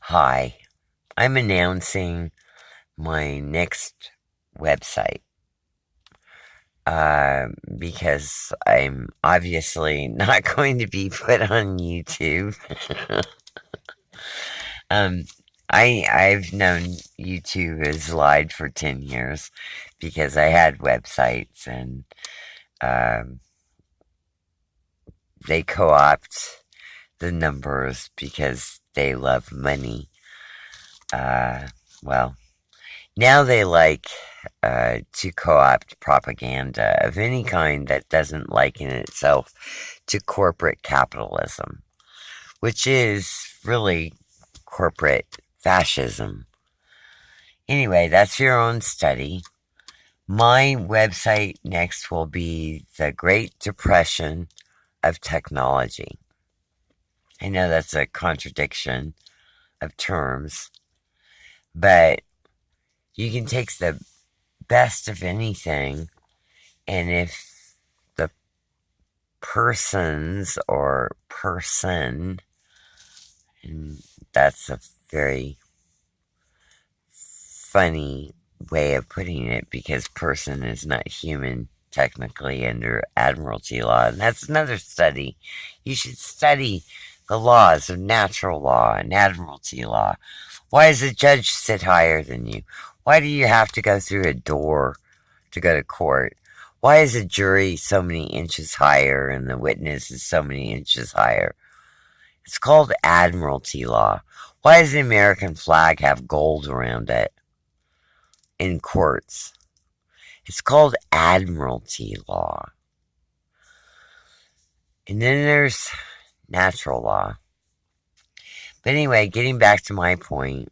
Hi, I'm announcing my next website because I'm obviously not going to be put on YouTube. um, I've known YouTube has lied for 10 years because I had websites and um, they co-opt the numbers because they love money. Uh, well, Now they like to co opt propaganda of any kind that doesn't liken itself to corporate capitalism, which is really corporate fascism. Anyway, that's your own study. My website next will be The Great Depression of Technology. I know that's a contradiction of terms, but you can take the best of anything, and if the persons or person, and that's a very funny way of putting it because person is not human technically under admiralty law, and that's another study. You should study the laws of natural law and admiralty law. Why does a judge sit higher than you? Why do you have to go through a door to go to court? Why is a jury so many inches higher and the witness is so many inches higher? It's called admiralty law. Why does the American flag have gold around it in courts? It's called admiralty law. And then there's natural law. But anyway, getting back to my point,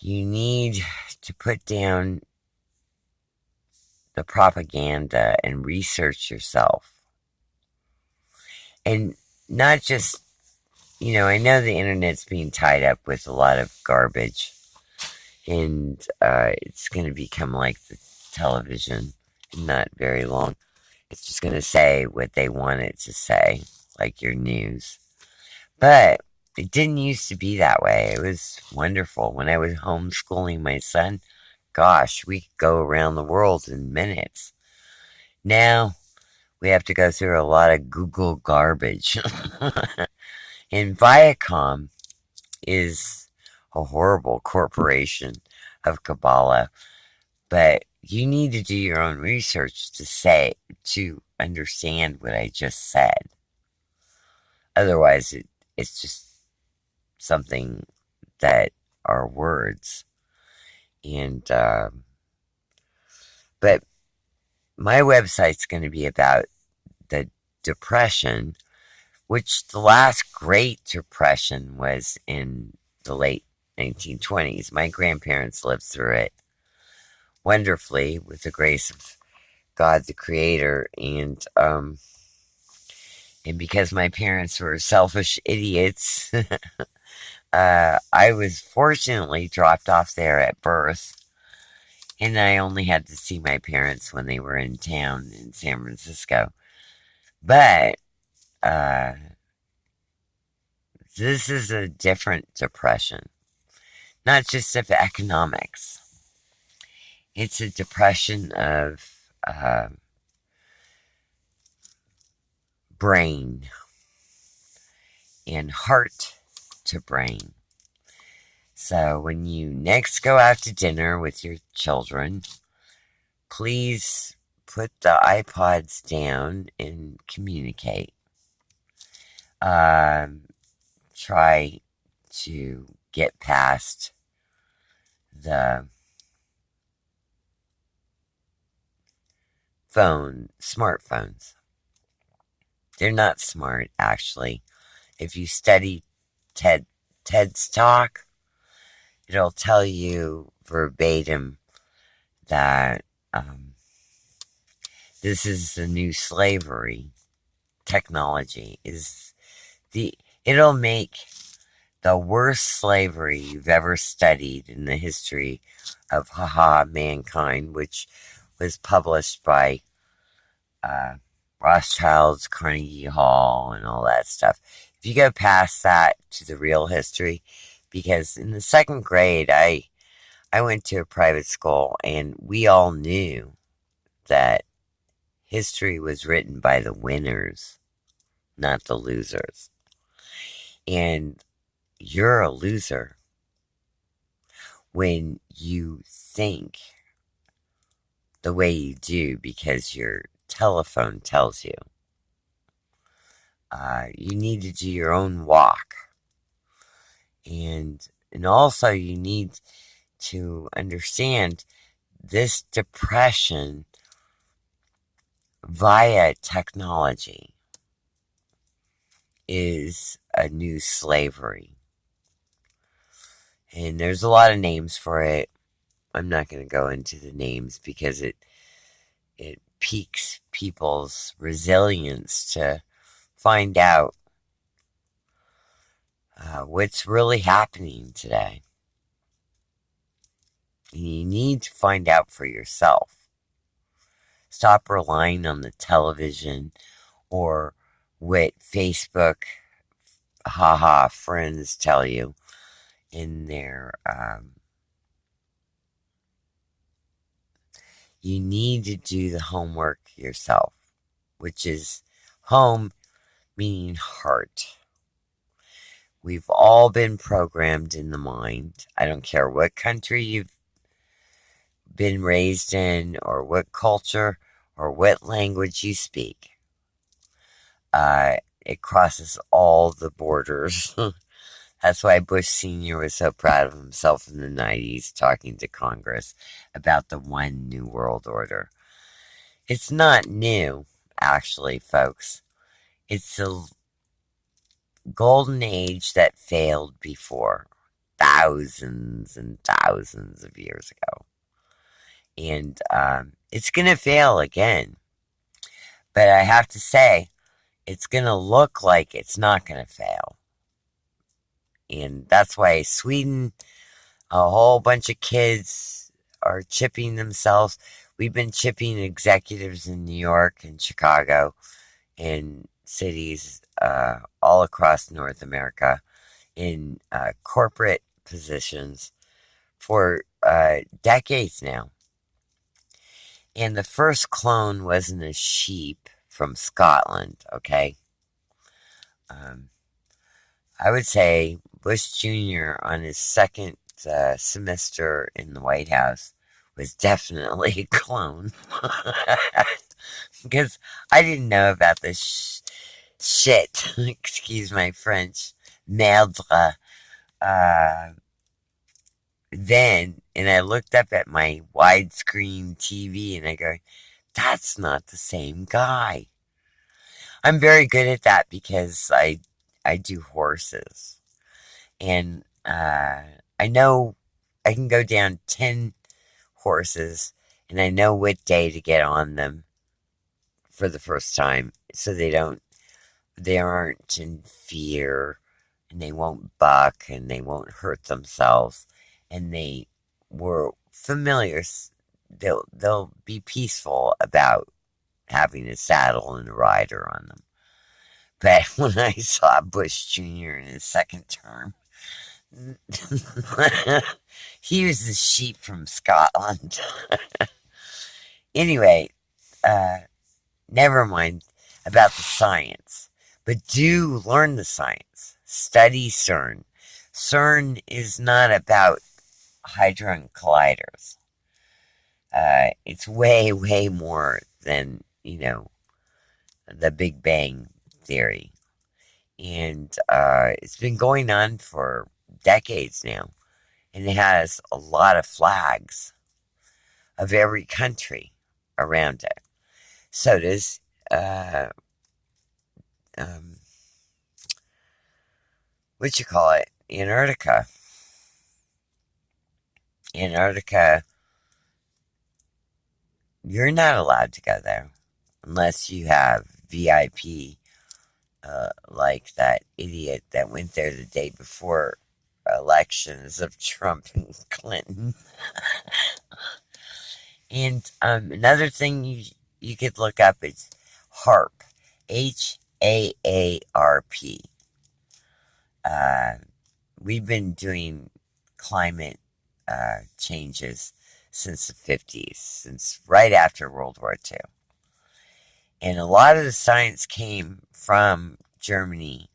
you need to put down the propaganda and research yourself. And not just, I know the internet's being tied up with a lot of garbage, and it's going to become like the television in not very long. It's just going to say what they want it to say, like your news. But it didn't used to be that way. It was wonderful. When I was homeschooling my son, gosh, we could go around the world in minutes. Now we have to go through a lot of Google garbage. And Viacom is a horrible corporation of Kabbalah, but you need to do your own research to understand what I just said. Otherwise, it's just something that are words. And, but my website's going to be about the Depression, which the last Great Depression was in the late 1920s. My grandparents lived through it wonderfully with the grace of God the Creator, and because my parents were selfish idiots, I was fortunately dropped off there at birth, and I only had to see my parents when they were in town in San Francisco. But this is a different depression, not just of economics. It's a depression of brain and heart to brain. So when you next go out to dinner with your children, please put the iPods down and communicate. Try to get past the smartphones. They're not smart, actually. If you study TED's talk, it'll tell you verbatim that this is the new slavery. Technology is it'll make the worst slavery you've ever studied in the history of mankind, which was published by Rothschilds, Carnegie Hall, and all that stuff. If you go past that to the real history, because in the second grade, I went to a private school, and we all knew that history was written by the winners, not the losers. And you're a loser when you think the way you do because your telephone tells you. You need to do your own walk. And also you need to understand this depression via technology is a new slavery. And there's a lot of names for it. I'm not going to go into the names because it piques people's resilience to find out what's really happening today. And you need to find out for yourself. Stop relying on the television or what Facebook haha friends tell you in their you need to do the homework yourself, which is home meaning heart. We've all been programmed in the mind. I don't care what country you've been raised in or what culture or what language you speak. It crosses all the borders. That's why Bush Sr. was so proud of himself in the 90s talking to Congress about the one new world order. It's not new, actually, folks. It's a golden age that failed before, thousands and thousands of years ago. And it's going to fail again. But I have to say, it's going to look like it's not going to fail. And that's why Sweden, a whole bunch of kids are chipping themselves. We've been chipping executives in New York and Chicago and cities all across North America in corporate positions for decades now. And the first clone wasn't a sheep from Scotland, okay? I would say Bush Jr. on his second semester in the White House was definitely a clone. Because I didn't know about this shit, excuse my French, merdre, then, and I looked up at my widescreen TV and I go, that's not the same guy. I'm very good at that because I do horses. And I know I can go down 10 horses and I know what day to get on them for the first time so they aren't in fear and they won't buck and they won't hurt themselves and they were familiar. They'll be peaceful about having a saddle and a rider on them. But when I saw Bush Jr. in his second term, he was the sheep from Scotland. Anyway, never mind about the science, but do learn the science. Study CERN. CERN is not about hadron colliders. It's way, way more than, the Big Bang theory. And it's been going on for decades now. And it has a lot of flags of every country around it. So does Antarctica. Antarctica, you're not allowed to go there unless you have VIP, like that idiot that went there the day before elections of Trump and Clinton. And another thing you could look up is HAARP, HAARP. we've been doing climate changes since the 50s, since right after World War II. And a lot of the science came from Germany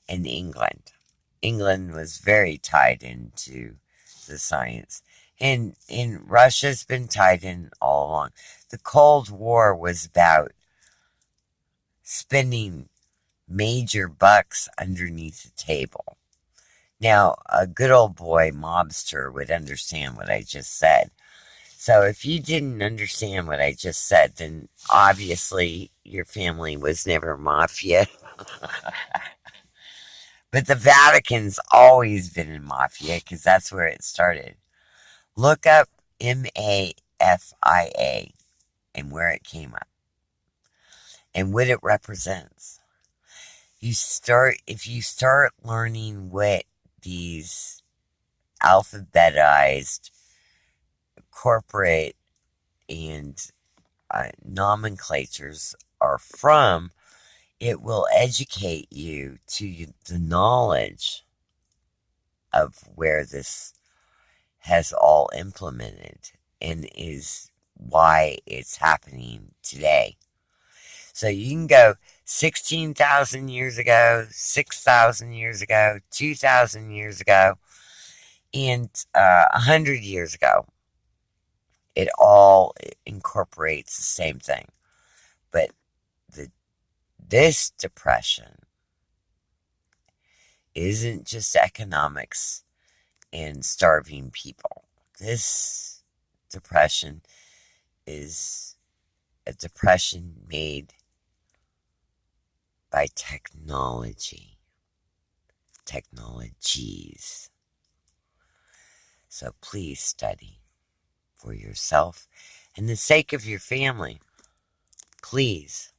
and England. England was very tied into the science. And Russia's been tied in all along. The Cold War was about spending major bucks underneath the table. Now, a good old boy mobster would understand what I just said. So if you didn't understand what I just said, then obviously your family was never mafia. But the Vatican's always been in mafia because that's where it started. Look up MAFIA and where it came up and what it represents. If you start learning what these alphabetized corporate and nomenclatures are from, it will educate you to the knowledge of where this has all implemented and is why it's happening today. So you can go 16,000 years ago, 6,000 years ago, 2,000 years ago, and 100 years ago. It all incorporates the same thing. But this depression isn't just economics and starving people. This depression is a depression made by technologies. So please study for yourself and the sake of your family. Please